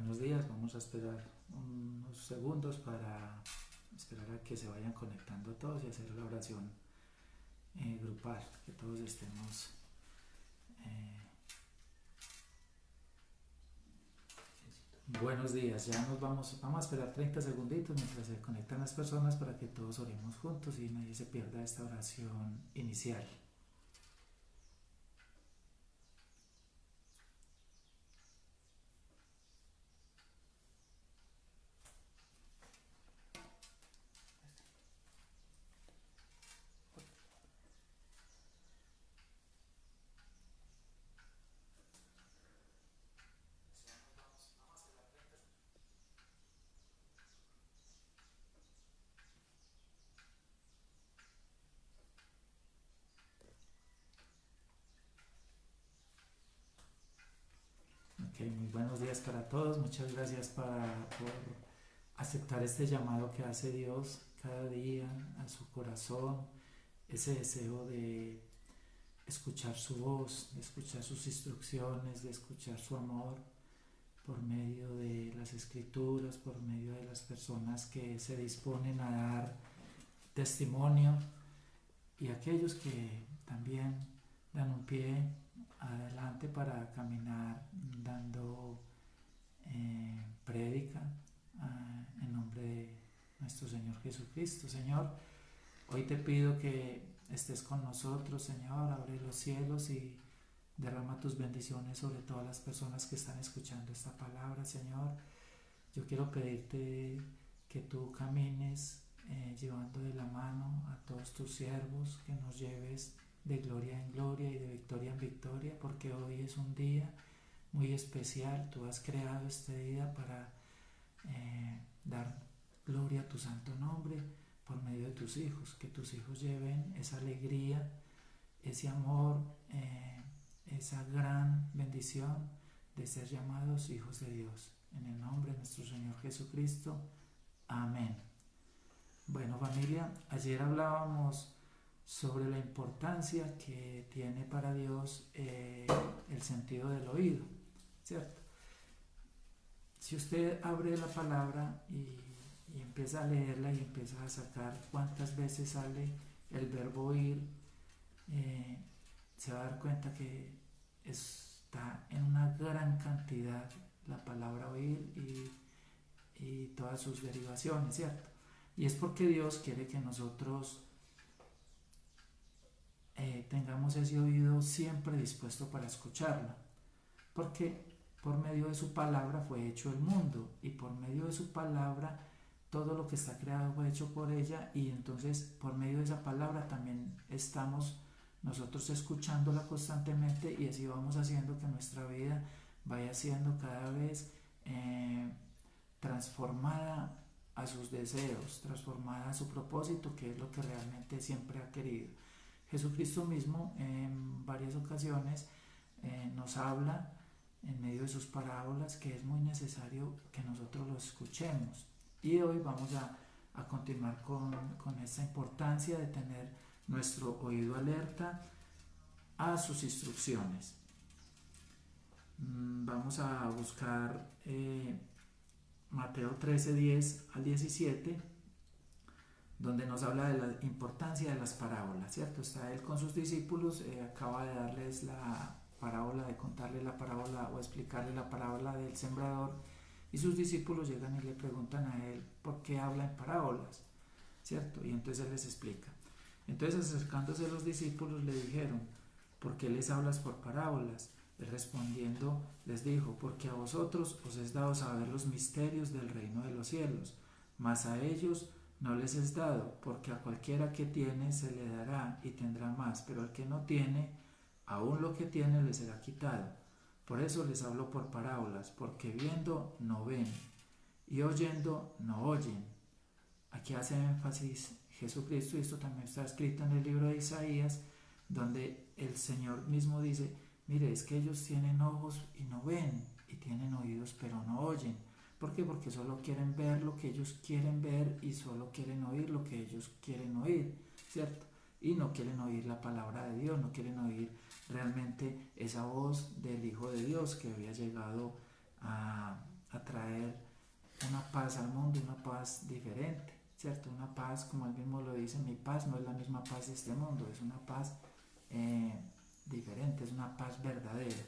Buenos días, vamos a esperar unos segundos para esperar a que se vayan conectando todos y hacer la oración grupal, que todos estemos. eh, Buenos días, ya vamos a esperar 30 segunditos mientras se conectan las personas para que todos oremos juntos y nadie se pierda esta oración inicial. Ok, muy buenos días para todos, muchas gracias por aceptar este llamado que hace Dios cada día a su corazón, ese deseo de escuchar su voz, de escuchar sus instrucciones, de escuchar su amor por medio de las escrituras, por medio de las personas que se disponen a dar testimonio y aquellos que también dan un pie adelante para caminar dando prédica en nombre de nuestro Señor Jesucristo. Señor, hoy te pido que estés con nosotros, Señor, abre los cielos y derrama tus bendiciones sobre todas las personas que están escuchando esta palabra, Señor. Yo quiero pedirte que tú camines llevando de la mano a todos tus siervos, que nos lleves de gloria en gloria y de victoria en victoria, porque hoy es un día muy especial. Tú has creado este día para dar gloria a tu santo nombre por medio de tus hijos, que tus hijos lleven esa alegría, ese amor, esa gran bendición de ser llamados hijos de Dios. En el nombre de nuestro Señor Jesucristo. Amén. Bueno, familia, ayer hablábamos sobre la importancia que tiene para Dios el sentido del oído, ¿cierto? Si usted abre la palabra y empieza a leerla y empieza a sacar cuántas veces sale el verbo oír, se va a dar cuenta que está en una gran cantidad la palabra oír y todas sus derivaciones, ¿cierto? Y es porque Dios quiere que nosotros tengamos ese oído siempre dispuesto para escucharla, porque por medio de su palabra fue hecho el mundo y por medio de su palabra todo lo que está creado fue hecho por ella, y entonces por medio de esa palabra también estamos nosotros escuchándola constantemente, y así vamos haciendo que nuestra vida vaya siendo cada vez transformada a sus deseos, transformada a su propósito, que es lo que realmente siempre ha querido. Jesucristo mismo en varias ocasiones nos habla en medio de sus parábolas que es muy necesario que nosotros lo escuchemos. Y hoy vamos a continuar con esta importancia de tener nuestro oído alerta a sus instrucciones. Vamos a buscar Mateo 13, 10 al 17, donde nos habla de la importancia de las parábolas, ¿cierto? Está él con sus discípulos, acaba de darles la parábola, de contarle la parábola o explicarle la parábola del sembrador, y sus discípulos llegan y le preguntan a él por qué habla en parábolas, ¿cierto? Y entonces él les explica. Entonces, acercándose a los discípulos, le dijeron: ¿por qué les hablas por parábolas? Él respondiendo les dijo: porque a vosotros os es dado saber los misterios del reino de los cielos, mas a ellos no les es dado, porque a cualquiera que tiene se le dará y tendrá más, pero al que no tiene, aún lo que tiene le será quitado. Por eso les hablo por parábolas, porque viendo no ven, y oyendo no oyen. Aquí hace énfasis Jesucristo, y esto también está escrito en el libro de Isaías, donde el Señor mismo dice: mire, es que ellos tienen ojos y no ven, y tienen oídos pero no oyen. ¿Por qué? Porque solo quieren ver lo que ellos quieren ver y solo quieren oír lo que ellos quieren oír, ¿cierto? Y no quieren oír la palabra de Dios, no quieren oír realmente esa voz del Hijo de Dios que había llegado a traer paz diferente, ¿cierto? Una paz, como él mismo lo dice, mi paz no es la misma paz de este mundo, es una paz diferente, es una paz verdadera.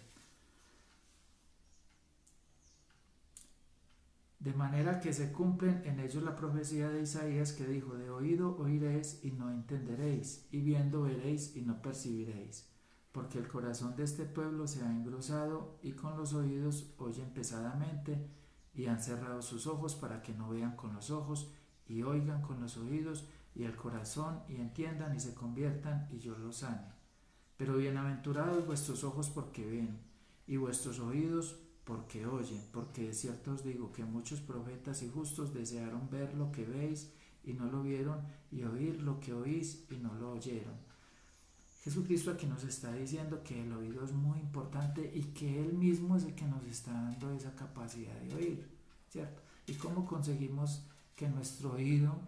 De manera que se cumplen en ellos la profecía de Isaías que dijo, de oído oiréis y no entenderéis, y viendo veréis y no percibiréis, porque el corazón de este pueblo se ha engrosado y con los oídos oyen pesadamente y han cerrado sus ojos para que no vean con los ojos y oigan con los oídos y el corazón y entiendan y se conviertan y yo los sane. Pero bienaventurados vuestros ojos porque ven y vuestros oídos porque oyen, porque de cierto os digo que muchos profetas y justos desearon ver lo que veis y no lo vieron, y oír lo que oís y no lo oyeron. Jesucristo aquí nos está diciendo que el oído es muy importante y que Él mismo es el que nos está dando esa capacidad de oír, ¿cierto? ¿Y cómo conseguimos que nuestro oído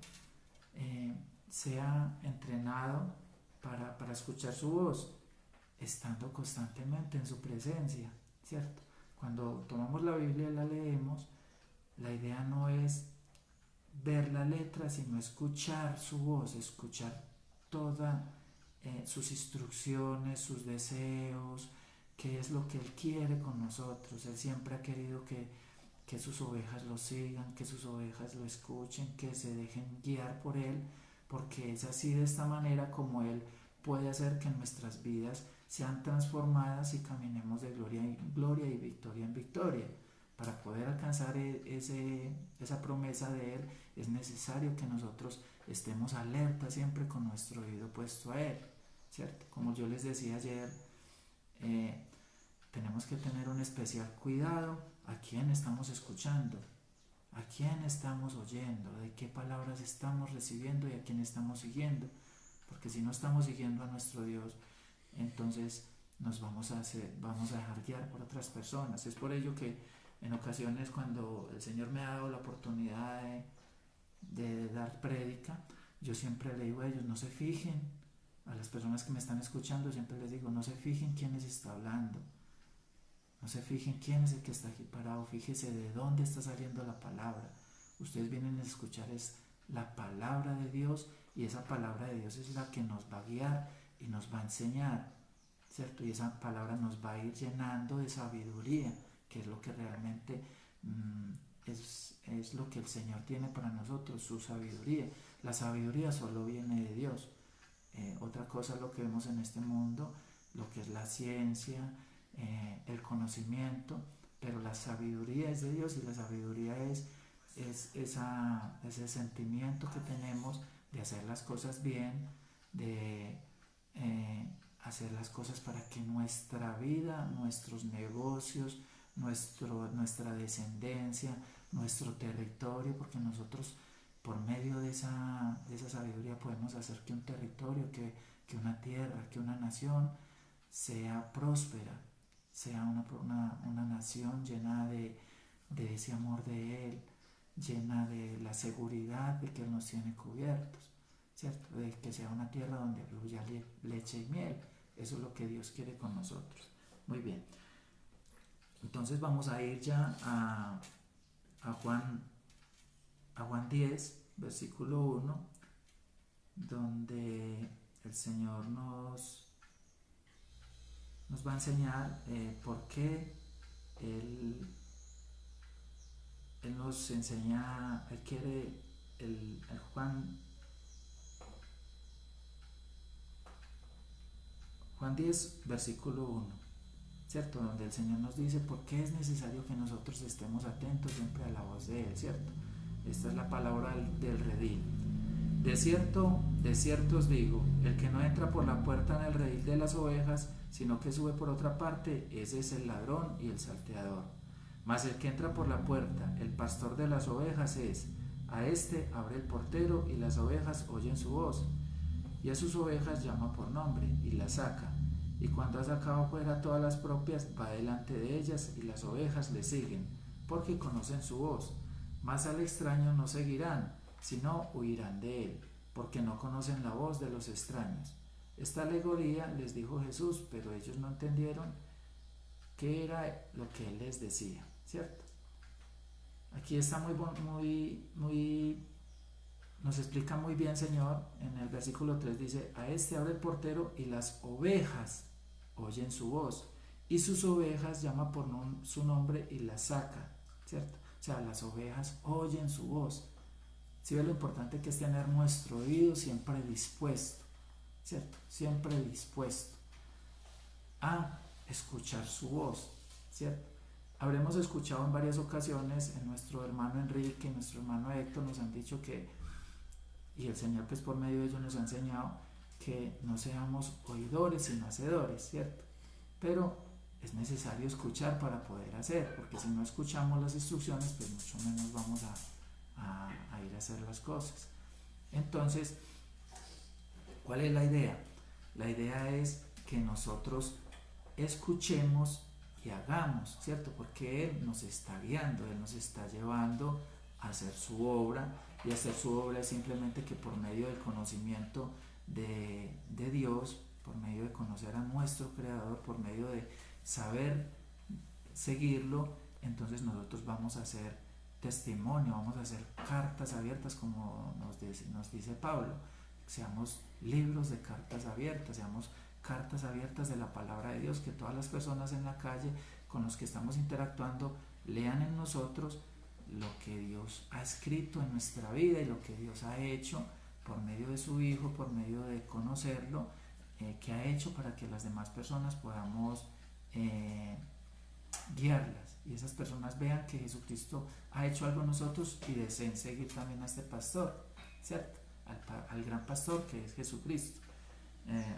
sea entrenado para escuchar su voz? Estando constantemente en su presencia, ¿cierto? Cuando tomamos la Biblia y la leemos, la idea no es ver la letra, sino escuchar su voz, escuchar todas sus instrucciones, sus deseos, qué es lo que Él quiere con nosotros. Él siempre ha querido que sus ovejas lo sigan, que sus ovejas lo escuchen, que se dejen guiar por Él, porque es así, de esta manera, como Él puede hacer que nuestras vidas sean transformadas y caminemos de gloria en gloria y victoria en victoria. Para poder alcanzar esa promesa de Él, es necesario que nosotros estemos alerta siempre con nuestro oído puesto a Él, ¿cierto? Como yo les decía ayer, tenemos que tener un especial cuidado a quién estamos escuchando, a quién estamos oyendo, de qué palabras estamos recibiendo y a quién estamos siguiendo. Porque si no estamos siguiendo a nuestro Dios, entonces nos vamos a dejar guiar por otras personas. Es por ello que en ocasiones, cuando el Señor me ha dado la oportunidad de dar prédica, yo siempre le digo a ellos, no se fijen, a las personas que me están escuchando, siempre les digo, no se fijen quién les está hablando, no se fijen quién es el que está aquí parado, fíjese de dónde está saliendo la palabra. Ustedes vienen a escuchar es la palabra de Dios, y esa palabra de Dios es la que nos va a guiar y nos va a enseñar, ¿cierto? Y esa palabra nos va a ir llenando de sabiduría, que es lo que realmente es lo que el Señor tiene para nosotros, su sabiduría. La sabiduría solo viene de Dios. Otra cosa es lo que vemos en este mundo, lo que es la ciencia, el conocimiento, pero la sabiduría es de Dios, y la sabiduría es ese sentimiento que tenemos de hacer las cosas bien, de hacer las cosas para que nuestra vida, nuestros negocios, nuestra descendencia, nuestro territorio, porque nosotros por medio de esa sabiduría podemos hacer que un territorio, que una tierra, que una nación sea próspera, sea una nación llena de ese amor de Él, llena de la seguridad de que Él nos tiene cubiertos, ¿cierto? De que sea una tierra donde fluya leche y miel. Eso es lo que Dios quiere con nosotros. Muy bien. Entonces vamos a ir ya a Juan 10, versículo 1, donde el Señor nos va a enseñar por qué Él nos enseña, Él quiere, el Juan 10, versículo 1, ¿cierto? Donde el Señor nos dice por qué es necesario que nosotros estemos atentos siempre a la voz de Él, ¿cierto? Esta es la palabra del redil. De cierto os digo, el que no entra por la puerta en el redil de las ovejas, sino que sube por otra parte, ese es el ladrón y el salteador. Mas el que entra por la puerta, el pastor de las ovejas es. A este abre el portero, y las ovejas oyen su voz. Y a sus ovejas llama por nombre, y las saca. Y cuando ha sacado fuera todas las propias, va delante de ellas, y las ovejas le siguen, porque conocen su voz. Mas al extraño no seguirán, sino huirán de él, porque no conocen la voz de los extraños. Esta alegoría les dijo Jesús, pero ellos no entendieron qué era lo que Él les decía, ¿cierto? aquí está nos explica muy bien, Señor. En el versículo 3 dice: a este abre el portero y las ovejas oyen su voz, y sus ovejas llama por su nombre y las saca, ¿cierto? O sea, las ovejas oyen su voz. ¿Sí ve lo importante que es tener nuestro oído siempre dispuesto, ¿cierto? Siempre dispuesto a escuchar su voz, ¿cierto? Habremos escuchado en varias ocasiones, en nuestro hermano Enrique, nuestro hermano Héctor nos han dicho que, y el Señor pues por medio de ellos nos ha enseñado que no seamos oidores sino hacedores, ¿cierto? Pero es necesario escuchar para poder hacer, porque si no escuchamos las instrucciones, pues mucho menos vamos a ir a hacer las cosas. Entonces, ¿cuál es la idea? La idea es que nosotros escuchemos y hagamos, ¿cierto? Porque Él nos está guiando, Él nos está llevando a hacer su obra, y hacer su obra es simplemente que por medio del conocimiento de Dios, por medio de conocer a nuestro Creador, por medio de saber seguirlo, entonces nosotros vamos a hacer testimonio, vamos a hacer cartas abiertas, como nos dice Pablo. Seamos libros de cartas abiertas, seamos cartas abiertas de la palabra de Dios, que todas las personas en la calle con los que estamos interactuando lean en nosotros lo que Dios ha escrito en nuestra vida y lo que Dios ha hecho por medio de su Hijo, por medio de conocerlo, que ha hecho para que las demás personas podamos guiarlas, y esas personas vean que Jesucristo ha hecho algo en nosotros y deseen seguir también a este pastor, ¿cierto? Al gran pastor que es Jesucristo.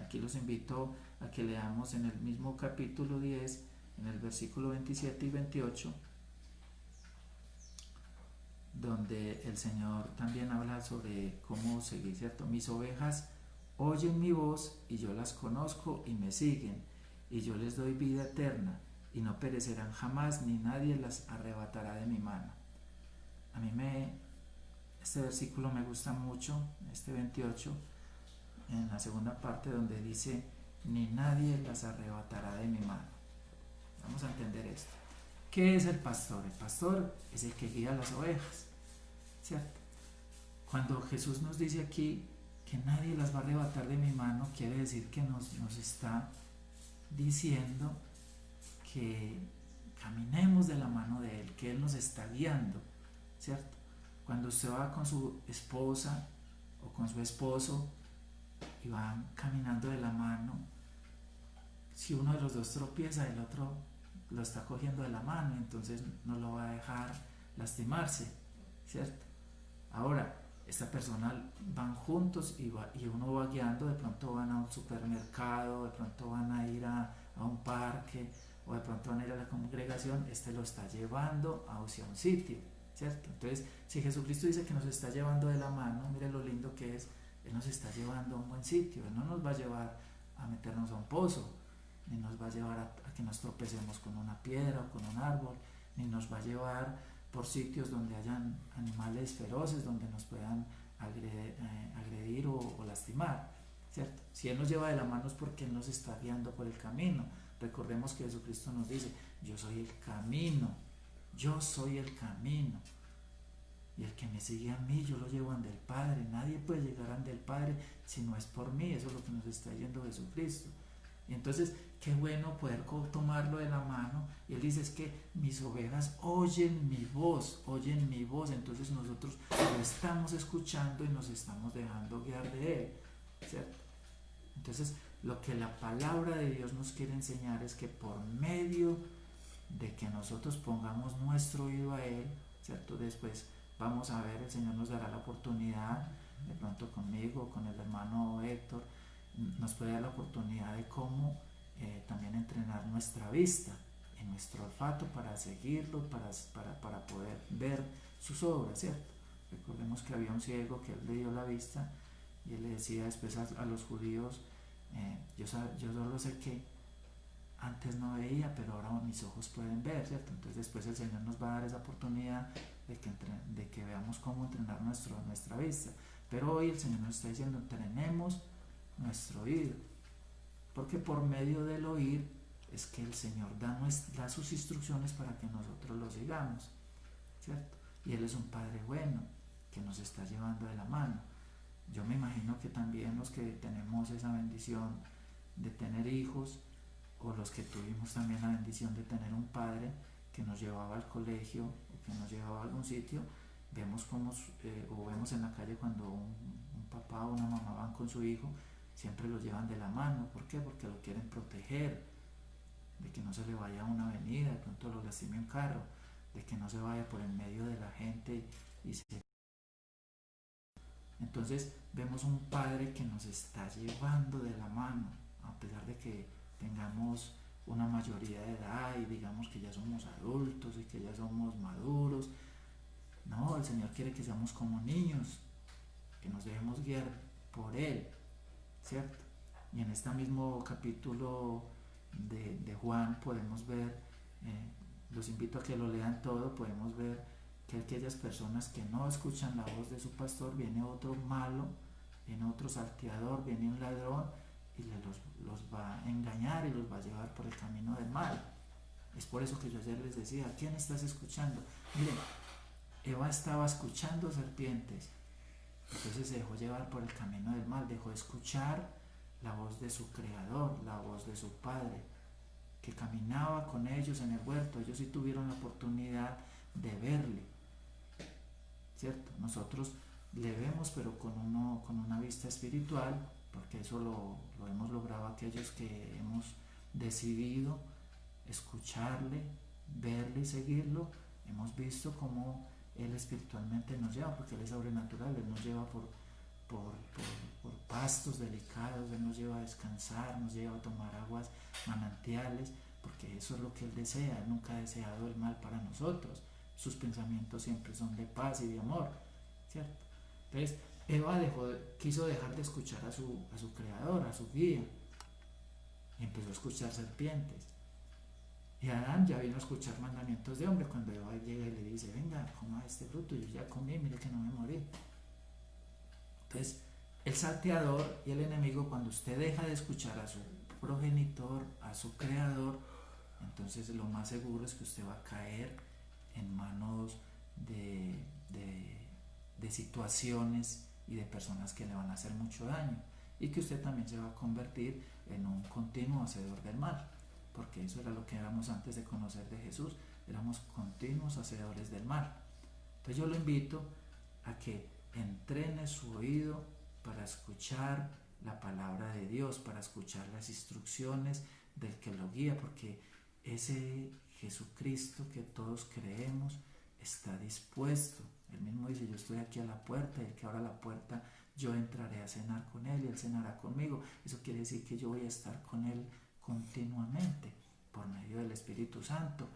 Aquí los invito a que leamos en el mismo capítulo 10, en el versículo 27 y 28, donde el Señor también habla sobre cómo seguir, ¿cierto? Mis ovejas oyen mi voz y yo las conozco y me siguen, y yo les doy vida eterna y no perecerán jamás, ni nadie las arrebatará de mi mano. A mí este versículo me gusta mucho, este 28, en la segunda parte donde dice: ni nadie las arrebatará de mi mano. Vamos a entender esto. ¿Qué es el pastor? El pastor es el que guía las ovejas, ¿cierto? Cuando Jesús nos dice aquí que nadie las va a arrebatar de mi mano, quiere decir que nos está diciendo que caminemos de la mano de Él, que Él nos está guiando, ¿cierto? Cuando usted va con su esposa o con su esposo y van caminando de la mano, si uno de los dos tropieza, el otro lo está cogiendo de la mano, entonces no lo va a dejar lastimarse, ¿cierto? Ahora, esta persona van juntos y uno va guiando, de pronto van a un supermercado, de pronto van a ir a un parque, o de pronto van a ir a la congregación, lo está llevando hacia un sitio, ¿cierto? Entonces, si Jesucristo dice que nos está llevando de la mano, mire lo lindo que es, Él nos está llevando a un buen sitio. Él no nos va a llevar a meternos a un pozo, ni nos va a llevar a que nos tropecemos con una piedra o con un árbol, ni nos va a llevar por sitios donde hayan animales feroces, donde nos puedan agredir o lastimar, ¿cierto? Si Él nos lleva de la mano es porque Él nos está guiando por el camino. Recordemos que Jesucristo nos dice: yo soy el camino, yo soy el camino, y el que me sigue a mí, yo lo llevo ante el Padre. Nadie puede llegar ante el Padre si no es por mí. Eso es lo que nos está diciendo Jesucristo. Y entonces, qué bueno poder tomarlo de la mano. Y Él dice: es que mis ovejas oyen mi voz, oyen mi voz. Entonces nosotros lo estamos escuchando y nos estamos dejando guiar de Él, ¿cierto? Entonces, lo que la palabra de Dios nos quiere enseñar es que por medio de que nosotros pongamos nuestro oído a Él, ¿cierto? Después vamos a ver, el Señor nos dará la oportunidad, de pronto conmigo, con el hermano Héctor, nos puede dar la oportunidad de cómo también entrenar nuestra vista y nuestro olfato para seguirlo, para poder ver sus obras, ¿cierto? Recordemos que había un ciego que Él le dio la vista y Él le decía después a los judíos: yo solo sé que antes no veía, pero ahora mis ojos pueden ver, ¿cierto? Entonces después el Señor nos va a dar esa oportunidad de que veamos cómo entrenar nuestra vista. Pero hoy el Señor nos está diciendo: entrenemos nuestro oído, porque por medio del oír es que el Señor da sus instrucciones para que nosotros lo sigamos, ¿cierto? y Él es un Padre bueno que nos está llevando de la mano. Yo me imagino que también los que tenemos esa bendición de tener hijos, o los que tuvimos también la bendición de tener un padre que nos llevaba al colegio o que nos llevaba a algún sitio, vemos cómo, o vemos en la calle cuando un papá o una mamá van con su hijo, siempre lo llevan de la mano. ¿Por qué? Porque lo quieren proteger, de que no se le vaya a una avenida, de pronto lo lastime un carro, de que no se vaya por el medio de la gente y se... Entonces vemos un padre que nos está llevando de la mano, a pesar de que tengamos una mayoría de edad y digamos que ya somos adultos y que ya somos maduros. No, el Señor quiere que seamos como niños, que nos dejemos guiar por Él, ¿cierto? Y en este mismo capítulo de Juan podemos ver, los invito a que lo lean todo, podemos ver que aquellas personas que no escuchan la voz de su pastor, viene otro malo, viene otro salteador, viene un ladrón y los va a engañar y los va a llevar por el camino del mal. Es por eso que yo ayer les decía, ¿a quién estás escuchando? Miren, Eva estaba escuchando serpientes, entonces se dejó llevar por el camino del mal, dejó de escuchar la voz de su creador, la voz de su padre, que caminaba con ellos en el huerto. Ellos sí tuvieron la oportunidad de verle, ¿cierto? Nosotros le vemos, pero con una vista espiritual, porque eso lo hemos logrado aquellos que hemos decidido escucharle, verle y seguirlo. Hemos visto cómo Él espiritualmente nos lleva, porque Él es sobrenatural. Él nos lleva por pastos delicados, Él nos lleva a descansar, nos lleva a tomar aguas manantiales, porque eso es lo que Él desea. Él nunca ha deseado el mal para nosotros. Sus pensamientos siempre son de paz y de amor, ¿cierto? Entonces Eva quiso dejar de escuchar a su creador, a su guía, y empezó a escuchar serpientes. Y Adán ya vino a escuchar mandamientos de hombre. Cuando Eva llega y le dice, venga, coma este fruto, yo ya comí, mire que no me morí. Entonces, el salteador y el enemigo, cuando usted deja de escuchar a su progenitor, a su creador, entonces lo más seguro es que usted va a caer en manos de situaciones y de personas que le van a hacer mucho daño, y que usted también se va a convertir en un continuo hacedor del mal, porque eso era lo que éramos antes de conocer de Jesús, éramos continuos hacedores del mal. Entonces yo lo invito a que entrene su oído para escuchar la palabra de Dios, para escuchar las instrucciones del que lo guía, porque ese Jesucristo que todos creemos está dispuesto. Él mismo dice, yo estoy aquí a la puerta, y el que abra la puerta, yo entraré a cenar con Él y Él cenará conmigo. Eso quiere decir que yo voy a estar con Él continuamente por medio del Espíritu Santo.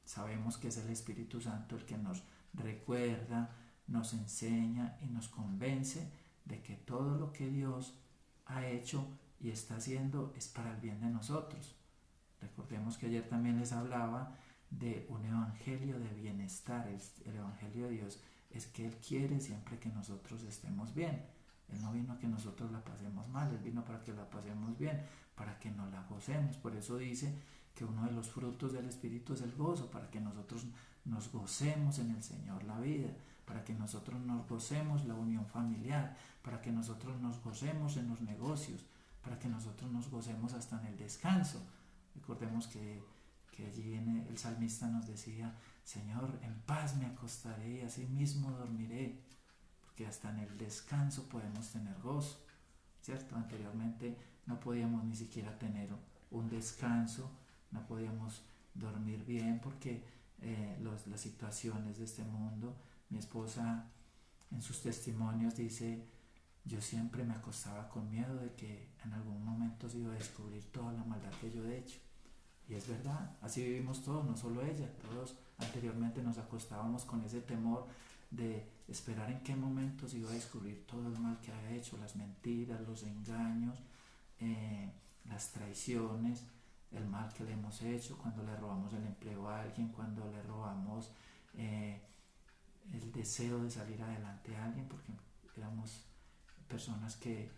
Sabemos que es el Espíritu Santo el que nos recuerda, nos enseña y nos convence de que todo lo que Dios ha hecho y está haciendo es para el bien de nosotros. Recordemos que ayer también les hablaba de un evangelio de bienestar. El evangelio de Dios es que Él quiere siempre que nosotros estemos bien. Él no vino a que nosotros la pasemos mal, Él vino para que la pasemos bien, para que nos la gocemos. Por eso dice que uno de los frutos del Espíritu es el gozo, para que nosotros nos gocemos en el Señor la vida, para que nosotros nos gocemos la unión familiar, para que nosotros nos gocemos en los negocios, para que nosotros nos gocemos hasta en el descanso. Recordemos que allí el salmista nos decía, Señor, en paz me acostaré y así mismo dormiré, porque hasta en el descanso podemos tener gozo, ¿cierto? Anteriormente no podíamos ni siquiera tener un descanso, no podíamos dormir bien porque las situaciones de este mundo. Mi esposa en sus testimonios dice, yo siempre me acostaba con miedo de que en algún momento se iba a descubrir toda la maldad que yo he hecho. Y es verdad, así vivimos todos, no solo ella, todos anteriormente nos acostábamos con ese temor de esperar en qué momento se iba a descubrir todo el mal que había hecho, las mentiras, los engaños, las traiciones, el mal que le hemos hecho, cuando le robamos el empleo a alguien, cuando le robamos el deseo de salir adelante a alguien, porque éramos personas que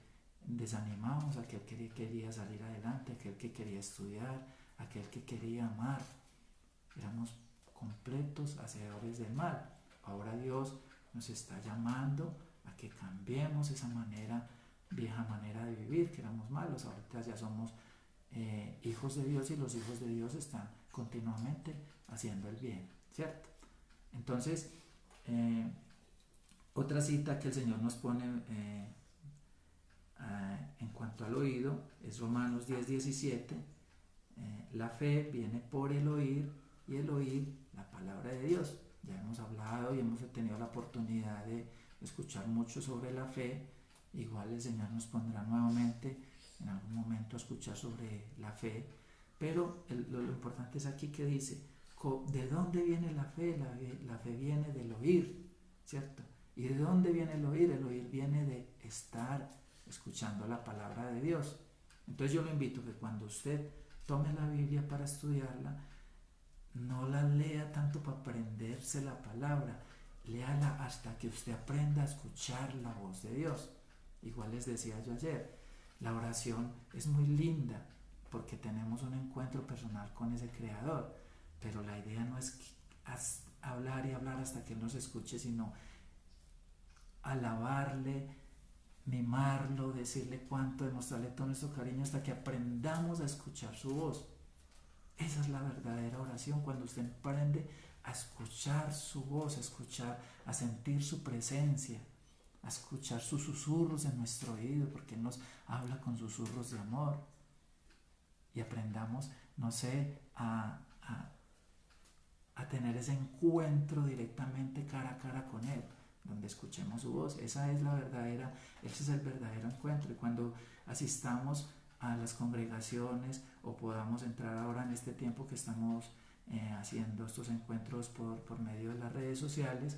desanimábamos a aquel que quería salir adelante, a aquel que quería estudiar, a aquel que quería amar. Éramos completos hacedores del mal. Ahora Dios nos está llamando a que cambiemos esa vieja manera de vivir, que éramos malos, ahorita ya somos hijos de Dios, y los hijos de Dios están continuamente haciendo el bien, ¿cierto? Entonces, otra cita que el Señor nos pone en cuanto al oído es Romanos 10:17. La fe viene por el oír, y el oír la palabra de Dios. Ya hemos hablado y hemos tenido la oportunidad de escuchar mucho sobre la fe. Igual el Señor nos pondrá nuevamente en algún momento a escuchar sobre la fe, pero lo importante es aquí que dice, ¿de dónde viene la fe? La fe viene del oír, ¿cierto? ¿Y de dónde viene el oír? El oír viene de estar escuchando la palabra de Dios. Entonces yo lo invito que cuando usted tome la Biblia para estudiarla, no la lea tanto para aprenderse la palabra, léala hasta que usted aprenda a escuchar la voz de Dios. Igual les decía yo ayer, la oración es muy linda porque tenemos un encuentro personal con ese Creador, pero la idea no es hablar y hablar hasta que Él nos escuche, sino alabarle, mimarlo, decirle cuánto, demostrarle todo nuestro cariño hasta que aprendamos a escuchar su voz. Esa es la verdadera oración, cuando usted aprende a escuchar su voz, a sentir su presencia, a escuchar sus susurros en nuestro oído, porque Él nos habla con susurros de amor. Y aprendamos, no sé, a tener ese encuentro directamente cara a cara con Él, donde escuchemos su voz. Ese es el verdadero encuentro. Y cuando asistamos a las congregaciones o podamos entrar ahora en este tiempo que estamos haciendo estos encuentros por medio de las redes sociales,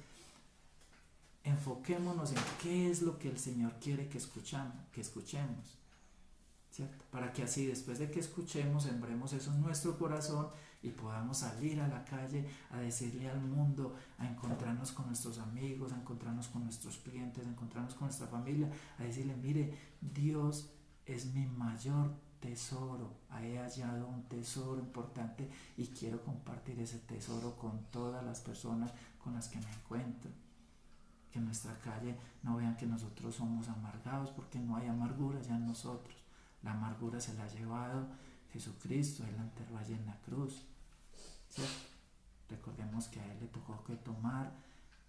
enfoquémonos en qué es lo que el Señor quiere que escuchemos, ¿cierto? Para que así, después de que escuchemos, sembremos eso en nuestro corazón y podamos salir a la calle a decirle al mundo, a encontrarnos con nuestros amigos, a encontrarnos con nuestros clientes, a encontrarnos con nuestra familia, a decirle, mire, Dios es mi mayor tesoro, he hallado un tesoro importante y quiero compartir ese tesoro con todas las personas con las que me encuentro. Que en nuestra calle no vean que nosotros somos amargados, porque no hay amargura ya en nosotros. La amargura se la ha llevado Jesucristo, Él la enterró allí en la cruz, ¿cierto? Recordemos que a Él le tocó que tomar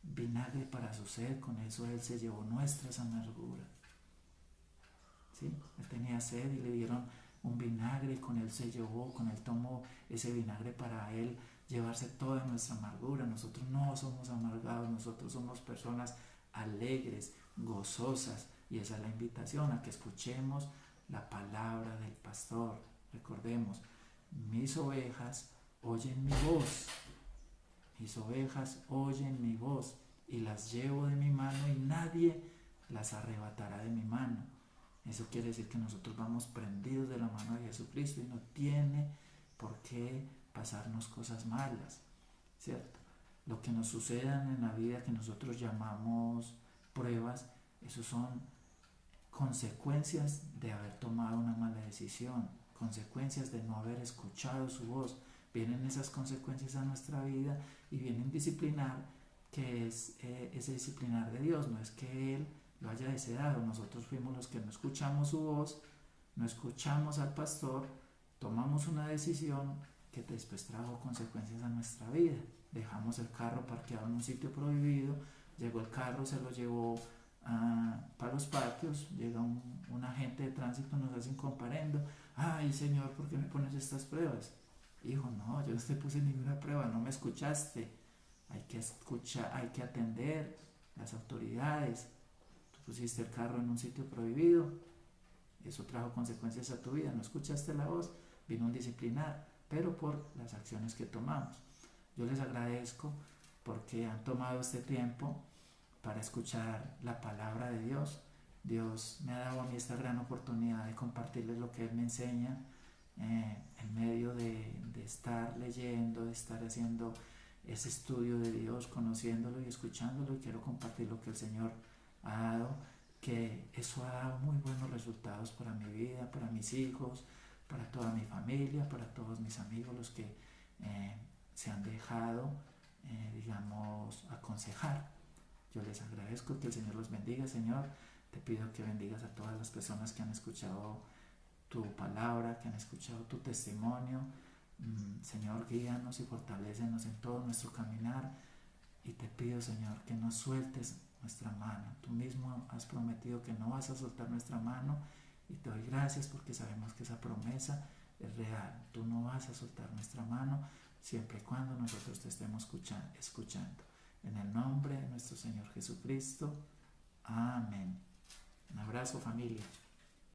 vinagre para su sed, con eso Él se llevó nuestras amarguras, ¿sí? Él tenía sed y le dieron un vinagre, y con Él tomó ese vinagre para Él llevarse toda nuestra amargura. Nosotros no somos amargados, nosotros somos personas alegres, gozosas, y esa es la invitación, a que escuchemos la palabra del pastor. Recordemos, mis ovejas oyen mi voz, y las llevo de mi mano, y nadie las arrebatará de mi mano. Eso quiere decir que nosotros vamos prendidos de la mano de Jesucristo, y no tiene por qué pasarnos cosas malas, ¿cierto? Lo que nos sucedan en la vida, que nosotros llamamos pruebas, esos son consecuencias de haber tomado una mala decisión, consecuencias de no haber escuchado su voz. Vienen esas consecuencias a nuestra vida y viene un disciplinar, que es ese disciplinar de Dios. No es que Él lo haya deseado, nosotros fuimos los que no escuchamos su voz, no escuchamos al pastor, tomamos una decisión que después trajo consecuencias a nuestra vida. Dejamos el carro parqueado en un sitio prohibido, llegó el carro, se lo llevó para los patios, llega un agente de tránsito, nos hace un comparendo. Ay, Señor, ¿por qué me pones estas pruebas? Hijo, no, yo no te puse ninguna prueba, no me escuchaste. Hay que escuchar, hay que atender las autoridades. Tú pusiste el carro en un sitio prohibido, eso trajo consecuencias a tu vida, no escuchaste la voz, vino un disciplinar, pero por las acciones que tomamos. Yo les agradezco porque han tomado este tiempo para escuchar la palabra de Dios. Dios me ha dado a mí esta gran oportunidad de compartirles lo que Él me enseña, en medio de estar leyendo, de estar haciendo ese estudio de Dios, conociéndolo y escuchándolo, y quiero compartir lo que el Señor ha dado, que eso ha dado muy buenos resultados para mi vida, para mis hijos, para toda mi familia, para todos mis amigos, los que se han dejado, digamos, aconsejar. Yo les agradezco, que el Señor los bendiga. Señor, te pido que bendigas a todas las personas que han escuchado tu palabra, que han escuchado tu testimonio. Señor, guíanos y fortalécenos en todo nuestro caminar. Y te pido, Señor, que no sueltes nuestra mano. Tú mismo has prometido que no vas a soltar nuestra mano, y te doy gracias porque sabemos que esa promesa es real. Tú no vas a soltar nuestra mano siempre y cuando nosotros te estemos escuchando. En el nombre de nuestro Señor Jesucristo. Amén. Un abrazo, familia.